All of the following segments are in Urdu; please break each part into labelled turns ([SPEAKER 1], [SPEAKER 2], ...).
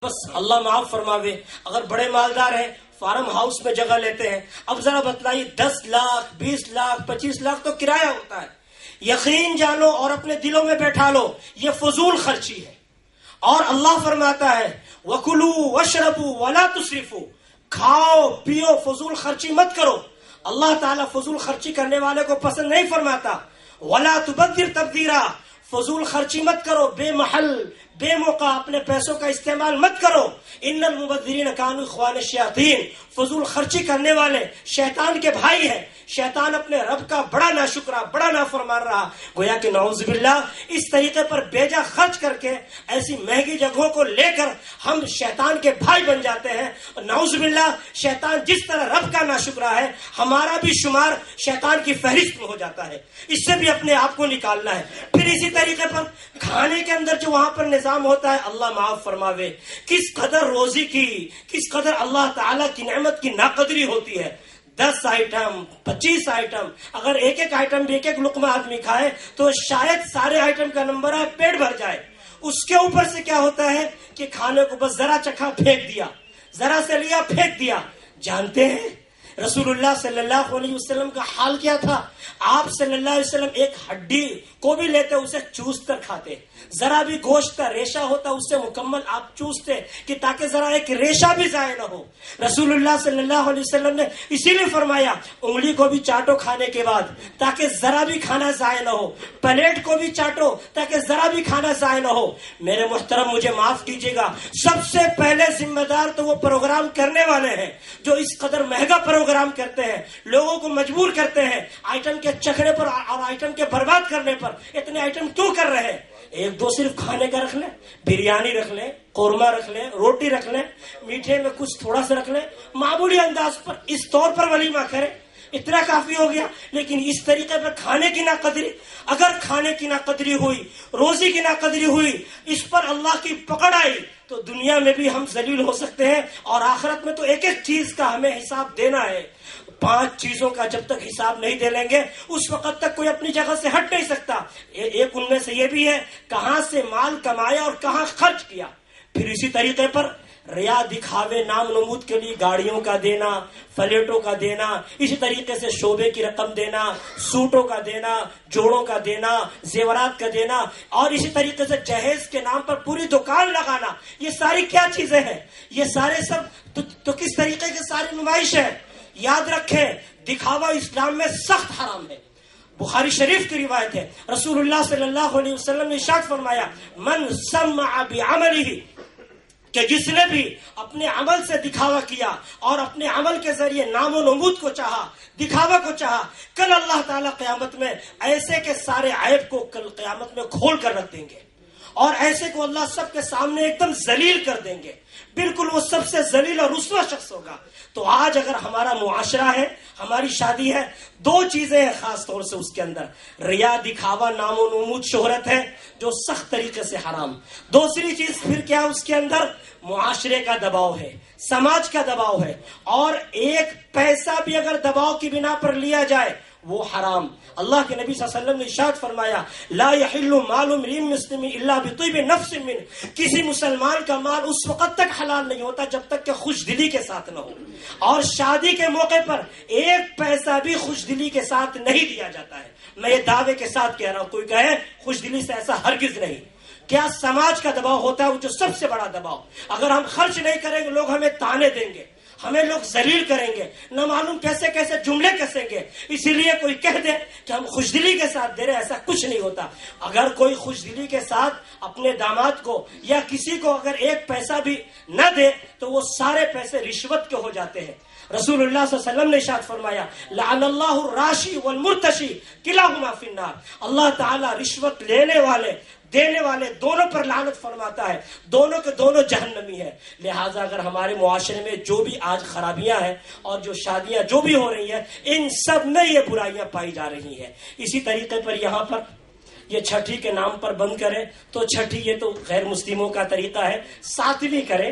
[SPEAKER 1] بس اللہ معاف فرماوے. اگر بڑے مالدار ہیں فارم ہاؤس میں جگہ لیتے ہیں. اب ذرا بتلائیے 10 لاکھ 20 لاکھ 25 لاکھ تو کرایہ ہوتا ہے. یقین جانو اور اپنے دلوں میں بیٹھا لو یہ فضول خرچی ہے. اور اللہ فرماتا ہے وَكُلُوا وَاشْرَبُوا وَلَا تُسْرِفُوا، کھاؤ پیو فضول خرچی مت کرو. اللہ تعالیٰ فضول خرچی کرنے والے کو پسند نہیں فرماتا. وَلَا تُبَذِّرْ تَبْذِيرًا، فضول خرچی مت کرو، بے محل بے موقع اپنے پیسوں کا استعمال مت کرو. ان المبذرین کانوا اخوان الشیاطین، فضول خرچی کرنے والے شیطان کے بھائی ہیں. شیطان اپنے رب کا بڑا ناشکرا بڑا نافرمان رہا. گویا کہ نعوذ باللہ اس طریقے پر بیجا خرچ کر کے ایسی مہنگی جگہوں کو لے کر ہم شیطان کے بھائی بن جاتے ہیں. نعوذ باللہ شیطان جس طرح رب کا ناشکرا ہے ہمارا بھی شمار شیطان کی فہرست میں ہو جاتا ہے. اس سے بھی اپنے آپ کو نکالنا ہے. پھر اسی طریقے پر کھانے کے اندر جو وہاں پر نظام ہوتا ہے اللہ معاف فرماوے کس قدر روزی کی کس قدر اللہ تعالیٰ کی نعمت کی ناقدری ہوتی ہے. 10 آئٹم 25 آئٹم، اگر ایک ایک آئٹم بھی ایک ایک لقمہ آدمی کھائے تو شاید سارے آئٹم کا نمبر ہے پیٹ بھر جائے. اس کے اوپر سے کیا ہوتا ہے کہ کھانے کو بس ذرا چکھا پھینک دیا، ذرا سے لیا پھینک دیا. جانتے ہیں رسول اللہ صلی اللہ علیہ وسلم کا حال کیا تھا؟ آپ صلی اللہ علیہ وسلم ایک ہڈی کو بھی لیتے اسے چوس کر کھاتے. ذرا بھی گوشت کا ریشہ ہوتا اس سے مکمل آپ چوستے کہ تاکہ ذرا ایک ریشہ بھی ضائع نہ ہو. رسول اللہ صلی اللہ علیہ وسلم نے اسی لیے فرمایا انگلی کو بھی چاٹو کھانے کے بعد تاکہ ذرا بھی کھانا ضائع نہ ہو. پلیٹ کو بھی چاٹو تاکہ ذرا بھی کھانا ضائع نہ ہو. میرے محترم مجھے معاف کیجیے گا، سب سے پہلے ذمہ دار تو وہ پروگرام کرنے والے ہیں جو اس قدر مہنگا پروگرام کرتے ہیں، لوگوں کو مجبور کرتے ہیں آئٹم کے چکھنے پر اور آئٹم کے برباد کرنے پر. اتنے آئٹم کیوں کر رہے ہیں؟ ایک دو صرف کھانے کا رکھ لیں، بریانی رکھ لیں، قورمہ رکھ لیں، روٹی رکھ لیں، میٹھے میں کچھ تھوڑا سا رکھ لیں، معمولی انداز پر اس طور پر ولیمہ کریں، اتنا کافی ہو گیا. لیکن اس طریقے پر کھانے کی ناقدری، اگر کھانے کی ناقدری ہوئی، روزی کی ناقدری ہوئی، اس پر اللہ کی پکڑ آئی تو دنیا میں بھی ہم ذلیل ہو سکتے ہیں اور آخرت میں تو ایک ایک چیز کا ہمیں حساب دینا ہے. 5 چیزوں کا جب تک حساب نہیں دے لیں گے اس وقت تک کوئی اپنی جگہ سے ہٹ نہیں سکتا. ایک ان میں سے یہ بھی ہے کہاں سے مال کمایا اور کہاں خرچ کیا. پھر اسی طریقے پر ریا دکھاوے نام نمود کے لیے گاڑیوں کا دینا، فلیٹوں کا دینا، اسی طریقے سے شعبے کی رقم دینا، سوٹوں کا دینا، جوڑوں کا دینا، زیورات کا دینا، اور اسی طریقے سے جہیز کے نام پر پوری دکان لگانا. یہ ساری کیا چیزیں ہیں؟ یہ سارے سب تو کس طریقے کی ساری نمائش ہے. یاد رکھیں دکھاوا اسلام میں سخت حرام ہے. بخاری شریف کی روایت ہے رسول اللہ صلی اللہ علیہ وسلم نے ارشاد فرمایا من سمع بعملہ، کہ جس نے بھی اپنے عمل سے دکھاوا کیا اور اپنے عمل کے ذریعے نام و نمود کو چاہا، دکھاوا کو چاہا، کل اللہ تعالیٰ قیامت میں ایسے کے سارے عیب کو کل قیامت میں کھول کر رکھ دیں گے اور ایسے کو اللہ سب کے سامنے ایک دم ذلیل کر دیں گے. بالکل وہ سب سے ذلیل اور رسوا شخص ہوگا. تو آج اگر ہمارا معاشرہ ہے، ہماری شادی ہے، 2 چیزیں ہیں خاص طور سے اس کے اندر. ریا دکھاوا نام و نمود شہرت ہے جو سخت طریقے سے حرام. دوسری چیز پھر کیا اس کے اندر؟ معاشرے کا دباؤ ہے، سماج کا دباؤ ہے، اور ایک پیسہ بھی اگر دباؤ کی بنا پر لیا جائے وہ حرام. اللہ کے نبی صلی اللہ علیہ وسلم نے ارشاد فرمایا لا يحل مال امرئ مسلم الا بطیب نفس منه، کسی مسلمان کا مال اس وقت تک حلال نہیں ہوتا جب تک کہ خوش دلی کے ساتھ نہ ہو. اور شادی کے موقع پر ایک پیسہ بھی خوش دلی کے ساتھ نہیں دیا جاتا ہے. میں یہ دعوے کے ساتھ کہہ رہا ہوں، کوئی کہے خوش دلی سے، ایسا ہرگز نہیں. کیا سماج کا دباؤ ہوتا ہے وہ جو سب سے بڑا دباؤ. اگر ہم خرچ نہیں کریں گے لوگ ہمیں تانے دیں گے، ہمیں لوگ ذلیل کریں گے، نہ معلوم کیسے کیسے جملے کسیں گے. اسی لیے کوئی کہہ دے کہ ہم خوش دلی کے ساتھ دے رہے، ایسا کچھ نہیں ہوتا. اگر کوئی خوش دلی کے ساتھ اپنے داماد کو یا کسی کو اگر ایک پیسہ بھی نہ دے تو وہ سارے پیسے رشوت کے ہو جاتے ہیں. رسول اللہ صلی اللہ علیہ وسلم نے ارشاد فرمایا لعن اللہ الراشی والمرتشی کلاہما فی النار، اللہ تعالیٰ رشوت لینے والے دینے والے دونوں پر لعنت فرماتا ہے، دونوں کے دونوں جہنمی ہیں. لہٰذا اگر ہمارے معاشرے میں جو بھی آج خرابیاں ہیں اور جو شادیاں جو بھی ہو رہی ہیں ان سب میں یہ برائیاں پائی جا رہی ہیں. اسی طریقے پر یہاں پر یہ چھٹی کے نام پر بند کریں تو چھٹی یہ تو غیر مسلموں کا طریقہ ہے، 7ویں کریں.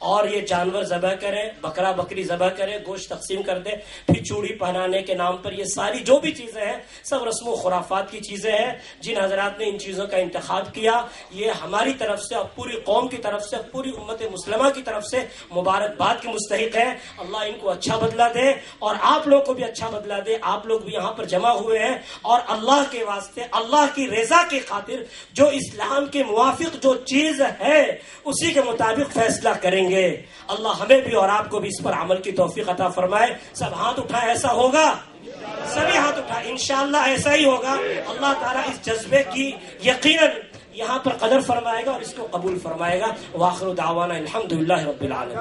[SPEAKER 1] اور یہ جانور ذبح کریں, بکرا بکری ذبح کریں, گوشت تقسیم کر دیں, پھر چوڑی پہنانے کے نام پر یہ ساری جو بھی چیزیں ہیں سب رسم و خرافات کی چیزیں ہیں. جن حضرات نے ان چیزوں کا انتخاب کیا یہ ہماری طرف سے اور پوری قوم کی طرف سے, پوری امت مسلمہ کی طرف سے مبارکباد کے مستحق ہیں. اللہ ان کو اچھا بدلہ دے اور آپ لوگ کو بھی اچھا بدلہ دے. آپ لوگ بھی یہاں پر جمع ہوئے ہیں اور اللہ کے واسطے, اللہ کی رضا کی خاطر جو اسلام کے موافق جو چیز ہے اسی کے مطابق فیصلہ کریں گے. اللہ ہمیں بھی اور آپ کو بھی اس پر عمل کی توفیق عطا فرمائے. سب ہاتھ اٹھائے, ایسا ہوگا؟ سبھی ہاتھ اٹھائے. انشاءاللہ ایسا ہی ہوگا. اللہ تعالیٰ اس جذبے کی یقیناً یہاں پر قدر فرمائے گا اور اس کو قبول فرمائے گا. وآخر دعوانا الحمدللہ رب العالمین.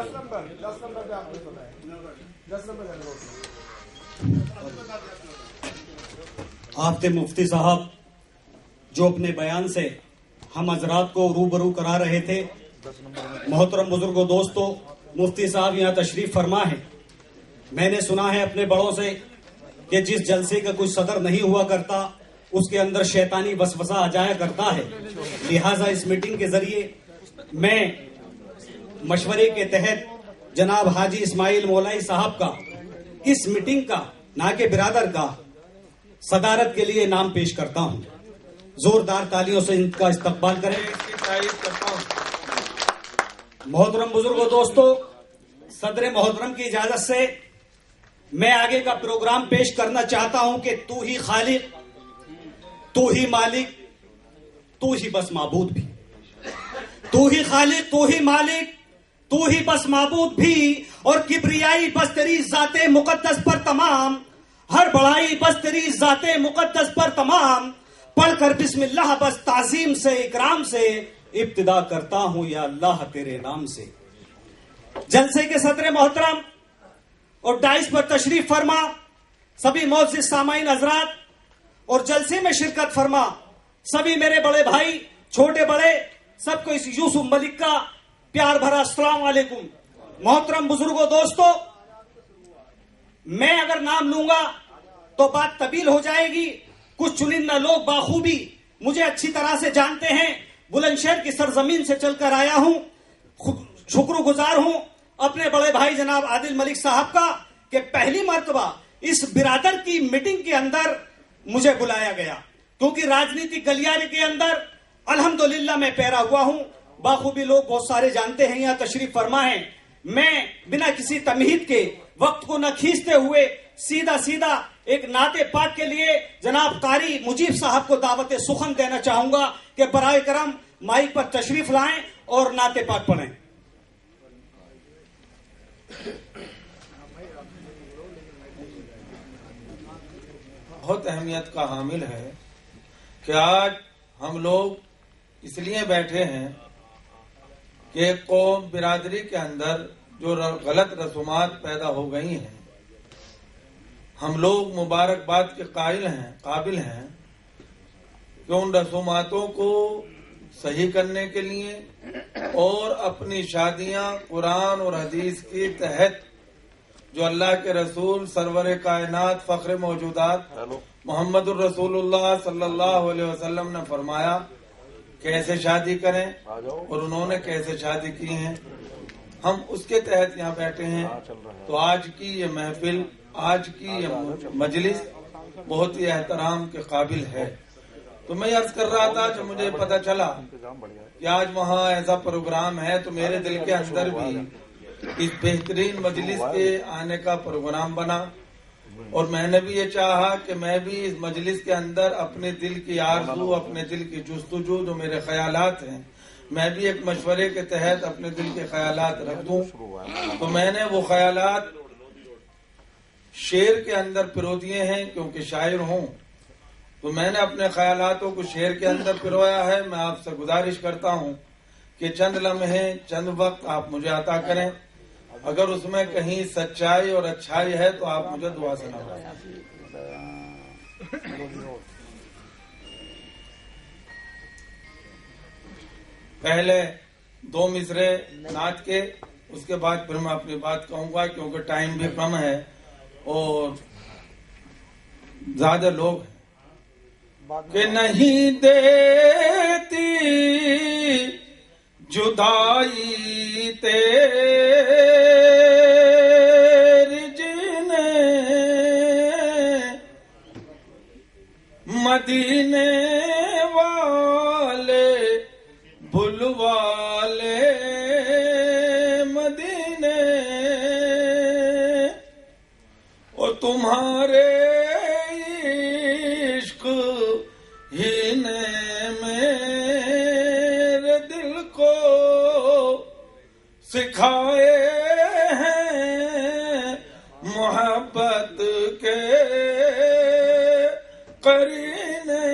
[SPEAKER 2] آپ مفتی صاحب جو اپنے بیان سے ہم حضرات کو روبرو کرا رہے تھے. محترم بزرگوں دوستو, مفتی صاحب یہاں تشریف فرما ہے. میں نے سنا ہے اپنے بڑوں سے کہ جس جلسے کا کوئی صدر نہیں ہوا کرتا اس کے اندر شیطانی وسوسہ آ جایا کرتا ہے. لہٰذا اس میٹنگ کے ذریعے میں مشورے کے تحت جناب حاجی اسماعیل مولائی صاحب کا اس میٹنگ کا نہ کہ برادر کا صدارت کے لیے نام پیش کرتا ہوں. زوردار تالیوں سے ان کا استقبال کریں. محترم بزرگوں دوستو, صدر محترم کی اجازت سے میں آگے کا پروگرام پیش کرنا چاہتا ہوں کہ تو ہی خالق, تو ہی مالک, تو ہی بس معبود بھی. تو ہی خالق, تو ہی مالک, تو ہی بس معبود بھی, اور کبریائی بس تیری ذات مقدس پر تمام, ہر بڑائی بس تیری ذات مقدس پر تمام. پڑھ کر بسم اللہ بس تعظیم سے اکرام سے ابتدا کرتا ہوں یا اللہ تیرے نام سے. جلسے کے صدر محترم اور ڈائس پر تشریف فرما سبھی معزز سامعین حضرات اور جلسے میں شرکت فرما سبھی میرے بڑے بھائی چھوٹے بڑے سب کو اس یوسف ملک کا پیار بھرا السلام علیکم. محترم بزرگوں دوستو, میں اگر نام لوں گا تو بات طویل ہو جائے گی. کچھ چنندہ لوگ باخوبی مجھے اچھی طرح سے جانتے ہیں. بلند شہر کی سرزمین سے چل کر آیا ہوں. شکر گزار ہوں اپنے بڑے بھائی جناب عادل ملک صاحب کا کہ پہلی مرتبہ اس برادر کی میٹنگ کے اندر مجھے بلایا گیا, کیونکہ راجنیتی گلیارے کے اندر الحمدللہ میں پیرا ہوا ہوں. باخوبی لوگ بہت سارے جانتے ہیں, یہاں تشریف فرما ہے. میں بنا کسی تمہید کے وقت کو نہ کھینچتے ہوئے سیدھا ایک نعت پاک کے لیے جناب قاری مجیب صاحب کو دعوت سخن دینا چاہوں گا کہ برائے کرم مائک پر تشریف لائیں اور نعت پاک پڑھیں.
[SPEAKER 3] بہت اہمیت کا حامل ہے کہ آج ہم لوگ اس لیے بیٹھے ہیں کہ قوم برادری کے اندر جو غلط رسومات پیدا ہو گئی ہیں, ہم لوگ مبارکباد کے قابل ہیں کہ ان رسوماتوں کو صحیح کرنے کے لیے اور اپنی شادیاں قرآن اور حدیث کے تحت جو اللہ کے رسول سرور کائنات فخر موجودات محمد الرسول اللہ صلی اللہ علیہ وسلم نے فرمایا کیسے شادی کریں اور انہوں نے کیسے شادی کی ہیں, ہم اس کے تحت یہاں بیٹھے ہیں. تو آج کی یہ محفل, آج کی یہ مجلس بہت ہی احترام کے قابل ہے. تو میں عرض کر رہا تھا جب مجھے پتا چلا کہ آج وہاں ایسا پروگرام ہے تو میرے دل کے اندر بھی اس بہترین مجلس کے آنے کا پروگرام بنا, اور میں نے بھی یہ چاہا کہ میں بھی اس مجلس کے اندر اپنے دل کی آرزو, اپنے دل کی جستجو, جو میرے خیالات ہیں, میں بھی ایک مشورے کے تحت اپنے دل کے خیالات رکھ دوں. تو میں نے وہ خیالات شعر کے اندر پرو دیے ہیں کیونکہ شاعر ہوں. تو میں نے اپنے خیالاتوں کو شعر کے اندر پرویا ہے. میں آپ سے گزارش کرتا ہوں کہ چند لمحے, چند وقت آپ مجھے عطا کریں. اگر اس میں کہیں سچائی اور اچھائی ہے تو آپ مجھے دعا سنائیں. پہلے 2 مصرے نعت کے, اس کے بعد پھر میں اپنی بات کہوں گا کیونکہ ٹائم بھی کم ہے اور زیادہ لوگ ہیں. کہ نہیں دیتی جدائی تیری جینے مدینے والے بھلوالے مدینے اور تمہارے عشق ہی نے میرے دل کو سکھائے ہیں محبت کے قرینے.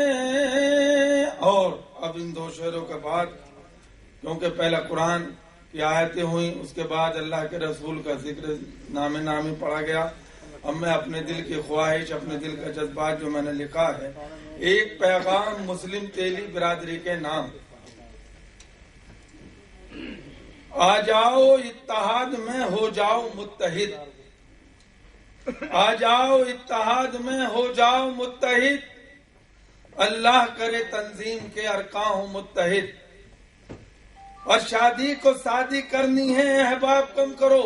[SPEAKER 3] اور اب ان دو شعروں کے بعد، کیونکہ پہلا قرآن کی آیتیں ہوئیں، اس کے بعد اللہ کے رسول کا ذکر نامی پڑھا گیا. اب میں اپنے دل کی خواہش، اپنے دل کا جذبات جو میں نے لکھا ہے، ایک پیغام مسلم تیلی برادری کے نام. آ جاؤ اتحاد میں ہو جاؤ متحد، آ جاؤ اتحاد میں ہو جاؤ متحد، اللہ کرے تنظیم کے ارکان ہو متحد. اور شادی کو شادی کرنی ہے احباب کم کرو،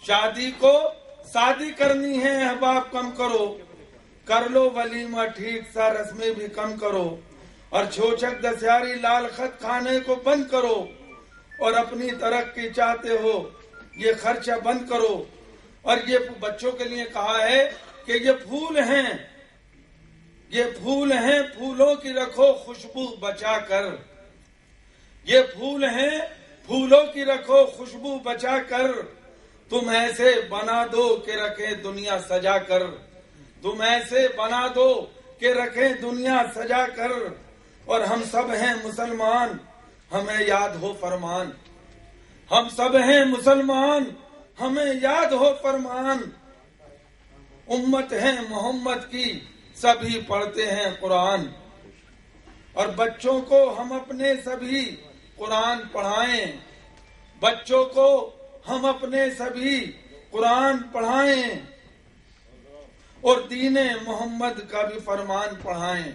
[SPEAKER 3] شادی کو شادی کرنی ہے احباب کم کرو، کر لو ولیمہ ٹھیک سا رسمیں بھی کم کرو، اور چھوچک دسیاری لال خط کھانے کو بند کرو، اور اپنی ترقی چاہتے ہو یہ خرچہ بند کرو. اور یہ بچوں کے لیے کہا ہے کہ یہ پھول ہیں، یہ پھول ہیں، پھولوں کی رکھو خوشبو بچا کر. یہ پھول ہیں، پھولوں کی رکھو خوشبو بچا کر، تم ایسے بنا دو کہ رکھے دنیا سجا کر. تم ایسے بنا دو کہ رکھے دنیا سجا کر. اور ہم سب ہیں مسلمان، ہمیں یاد ہو فرمان. ہم سب ہیں مسلمان، ہمیں یاد ہو فرمان. امت ہے محمد کی، سبھی پڑھتے ہیں قرآن. اور بچوں کو ہم اپنے سبھی قرآن پڑھائیں، بچوں کو ہم اپنے سبھی قرآن پڑھائیں، اور دین محمد کا بھی فرمان پڑھائیں،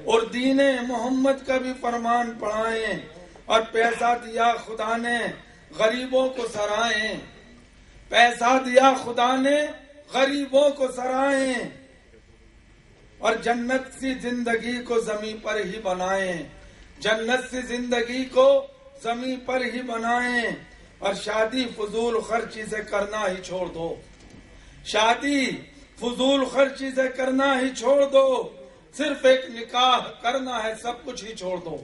[SPEAKER 3] اور دین محمد کا بھی فرمان پڑھائیں. اور پیسہ دیا خدا نے غریبوں کو سرائیں، پیسہ دیا خدا نے غریبوں کو سرائیں. اور جنت سی زندگی کو زمین پر ہی بنائیں، جنت سی زندگی کو زمین پر ہی بنائیں. اور شادی فضول خرچی سے کرنا ہی چھوڑ دو، شادی فضول خرچی سے کرنا ہی چھوڑ دو. صرف ایک نکاح کرنا ہے، سب کچھ ہی چھوڑ دو.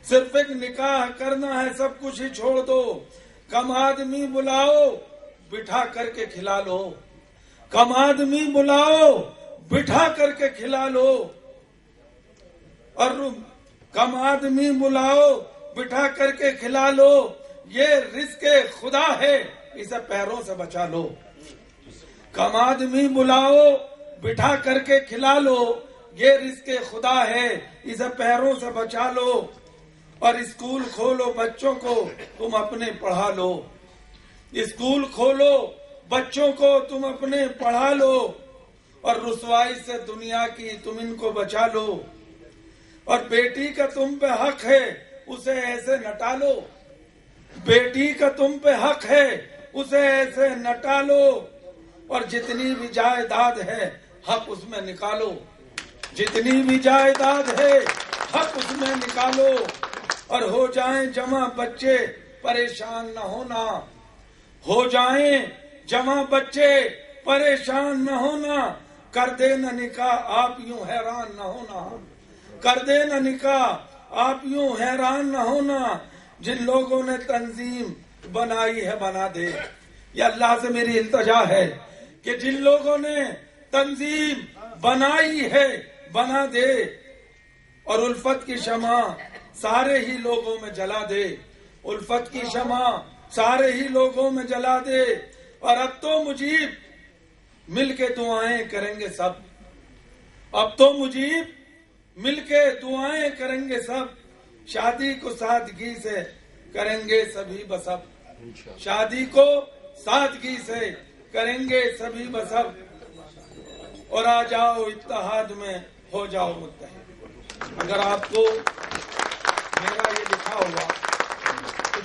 [SPEAKER 3] صرف ایک نکاح کرنا ہے، سب کچھ ہی چھوڑ دو. کم آدمی بلاؤ بٹھا کر کے کھلا لو، کم آدمی بلاؤ بٹھا کر کے کھلا لو. اور کم آدمی بلاؤ بٹھا کر کے کھلا لو، یہ رزق خدا ہے اسے پیروں سے بچا لو. کم آدمی بلاؤ بٹھا کر کے کھلا لو، یہ رزق خدا ہے اسے پیروں سے بچا لو. اور اسکول کھولو بچوں کو تم اپنے پڑھا لو، اسکول کھولو بچوں کو تم اپنے پڑھا لو. اور رسوائی سے دنیا کی تم ان کو بچا لو. اور بیٹی کا تم پہ حق ہے اسے ایسے نٹا لو، بیٹی کا تم پہ حق ہے اسے ایسے نٹا لو. اور جتنی بھی جائیداد ہے حق اس میں نکالو، جتنی بھی جائیداد ہے حق اس میں نکالو. اور ہو جائیں جمع بچے پریشان نہ ہونا، ہو جائیں جمع بچے پریشان نہ ہونا. کر دے نہ نکاح آپ یوں حیران نہ ہونا، کر دے نہ نکاح آپ یوں حیران نہ ہونا. جن لوگوں نے تنظیم بنائی ہے بنا دے. یہ اللہ سے میری التجا ہے کہ جن لوگوں نے تنظیم بنائی ہے بنا دے. اور الفت کی شمع سارے ہی لوگوں میں جلا دے، الفت کی شمع سارے ہی لوگوں میں جلا دے. اور اب تو مجیب مل کے دعائیں کریں گے سب، اب تو مجیب مل کے دعائیں کریں گے سب. شادی کو سادگی سے کریں گے سبھی بسب، شادی کو سادگی سے کریں گے سبھی بسب. اور آ جاؤ اتحاد میں ہو جاؤ متحد. اگر آپ کو میرا یہ لکھا ہوگا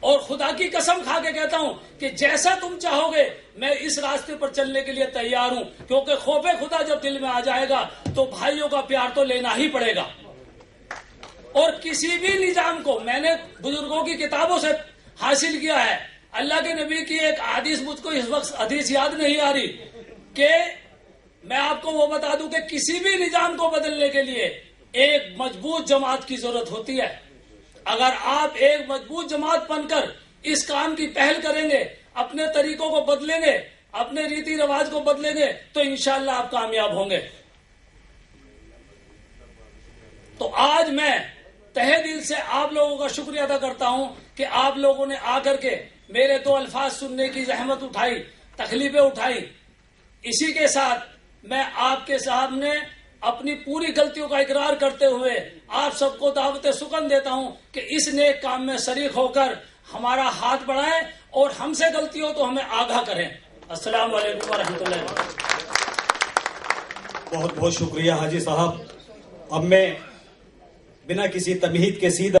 [SPEAKER 4] اور خدا کی قسم کھا کے کہتا ہوں کہ جیسا تم چاہو گے میں اس راستے پر چلنے کے لیے تیار ہوں، کیونکہ خوف خدا جب دل میں آ جائے گا تو بھائیوں کا پیار تو لینا ہی پڑے گا۔ اور کسی بھی نظام کو میں نے بزرگوں کی کتابوں سے حاصل کیا ہے۔ اللہ کے نبی کی ایک حدیث، مجھ کو اس وقت حدیث یاد نہیں آ رہی، کہ میں آپ کو وہ بتا دوں کہ کسی بھی نظام کو بدلنے کے لیے ایک مضبوط جماعت کی ضرورت ہوتی ہے۔ اگر آپ ایک مضبوط جماعت بن کر اس کام کی پہل کریں گے، اپنے طریقوں کو بدلیں گے، اپنے ریتی رواج کو بدلیں گے، تو انشاءاللہ آپ کامیاب ہوں گے۔ تو آج میں تہہ دل سے آپ لوگوں کا شکریہ ادا کرتا ہوں کہ آپ لوگوں نے آ کر کے میرے دو الفاظ سننے کی زحمت اٹھائی، تکلیفیں اٹھائی۔ اسی کے ساتھ میں آپ کے سامنے اپنی پوری غلطیوں کا اقرار کرتے ہوئے آپ سب کو دعوت سخن دیتا ہوں کہ اس نیک کام میں شریک ہو کر ہمارا ہاتھ بڑھائیں، اور ہم سے غلطی ہو تو ہمیں آگاہ کریں۔ السلام علیکم ورحمۃ اللہ وبرکاتہ۔
[SPEAKER 2] بہت بہت شکریہ حاجی صاحب۔ اب میں بنا کسی تمہید کے سیدھا